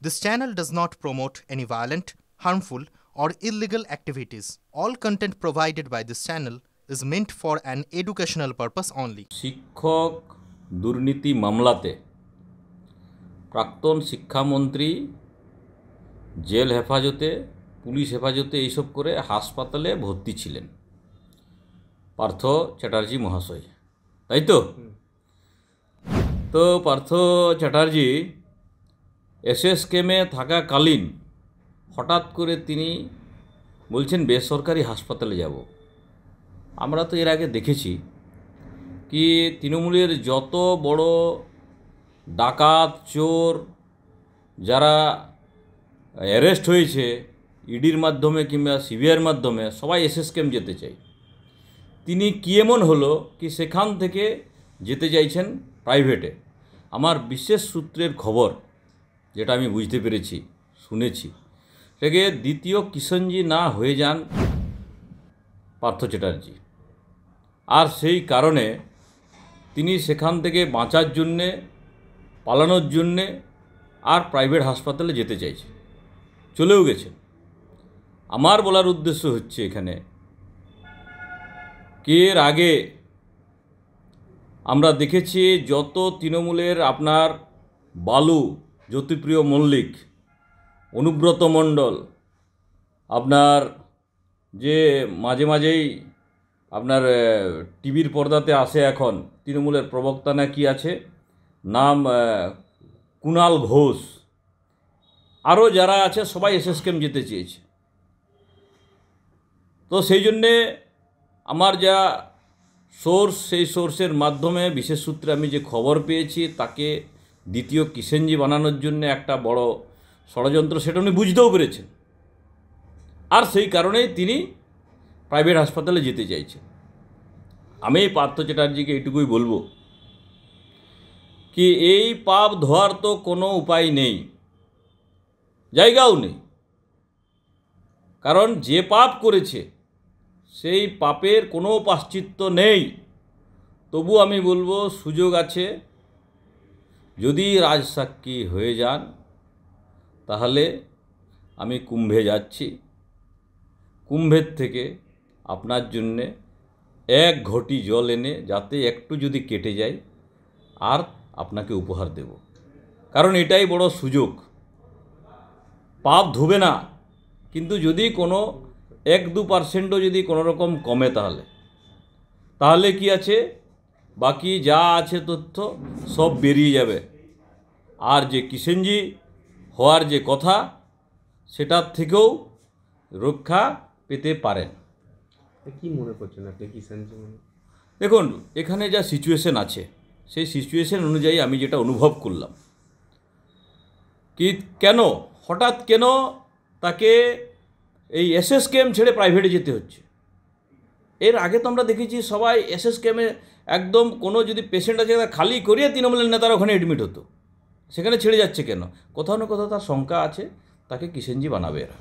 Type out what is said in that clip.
This channel does not promote any violent, harmful, or illegal activities. All content provided by this channel is meant for an educational purpose only. শিক্ষক দুর্নীতি মামলাতে প্রাক্তন শিক্ষামন্ত্রী jail হেফাজতে, police হেফাজতে এইসব করে হাসপাতালে ভর্তি ছিলেন পার্থ চ্যাটার্জি মহাশয়, তাই তো? তো পার্থ চ্যাটার্জি এসএসকেমে থাকাকালীন হঠাৎ করে তিনি বলছেন বেসরকারি হাসপাতালে যাব। আমরা তো এর আগে দেখেছি কি তৃণমূলের যত বড় ডাকাত, চোর যারা অ্যারেস্ট হয়েছে ইডির মাধ্যমে কিংবা সিবিআইয়ের মাধ্যমে, সবাই এসএসকেম যেতে চায়। তিনি কি এমন হলো কি সেখান থেকে যেতে চাইছেন প্রাইভেটে? আমার বিশেষ সূত্রের খবর, যেটা আমি বুঝতে পেরেছি, শুনেছি, সেটাকে দ্বিতীয় কিষণজি না হয়ে যান পার্থ চ্যাটার্জি। আর সেই কারণে তিনি সেখান থেকে বাঁচার জন্যে, পালানোর জন্যে আর প্রাইভেট হাসপাতালে যেতে চাইছে, চলেও গেছেন। আমার বলার উদ্দেশ্য হচ্ছে এখানে কি এর আগে আমরা দেখেছি যত তৃণমূলের আপনার বালু, জ্যোতিপ্রিয় মল্লিক, অনুব্রত মণ্ডল, আপনার যে মাঝে মাঝেই আপনার টিভির পর্দাতে আসে এখন, তৃণমূলের প্রবক্তা না কি আছে নাম, কুণাল ঘোষ, আরও যারা আছে সবাই এসএসকেম যেতে চেয়েছে। তো সেই জন্যে আমার যা সোর্স, সেই সোর্সের মাধ্যমে বিশেষ সূত্রে আমি যে খবর পেয়েছি, তাকে দ্বিতীয় কিষণজি বানানোর জন্য একটা বড় ষড়যন্ত্র, সেটা উনি বুঝতেও পেরেছেন। আর সেই কারণেই তিনি প্রাইভেট হাসপাতালে যেতে চাইছেন। আমি পার্থ চ্যাটার্জিকে এইটুকুই বলবো কি এই পাপ ধোয়ার তো কোনো উপায় নেই, জায়গাও নেই। কারণ যে পাপ করেছে সেই পাপের কোনো প্রায়শ্চিত্ত নেই। তবু আমি বলবো সুযোগ আছে, যদি রাজসাক্ষী হয়ে যান তাহলে আমি কুম্ভে যাচ্ছি। কুম্ভের থেকে আপনার জন্যে এক ঘটি জল এনে, যাতে একটু যদি কেটে যায়, আর আপনাকে উপহার দেব। কারণ এটাই বড় সুযোগ। পাপ ধুবে না, কিন্তু যদি কোনো 1-2% যদি কোনো রকম কমে, তাহলে কি আছে, বাকি যা আছে তথ্য সব বেরিয়ে যাবে। আর যে কিষণজি হওয়ার যে কথা, সেটার থেকেও রক্ষা পেতে পারেন। কি মনে করছেন আপনি কিষণজি? দেখুন, এখানে যা সিচুয়েশন আছে, সেই সিচুয়েশন অনুযায়ী আমি যেটা অনুভব করলাম কি কেন হঠাৎ কেন তাকে এই এসএসকেম ছেড়ে প্রাইভেটে যেতে হচ্ছে। এর আগে তো আমরা দেখেছি সবাই এসএসকেমে একদম কোনো যদি পেশেন্ট আছে খালি করিয়ে তৃণমূলের নেতারা ওখানে অ্যাডমিট হতো। সেখানে ছেড়ে যাচ্ছে কেন? কোথাও না কোথাও তার শঙ্কা আছে, তাকে কিষণজি বানাবে এরা।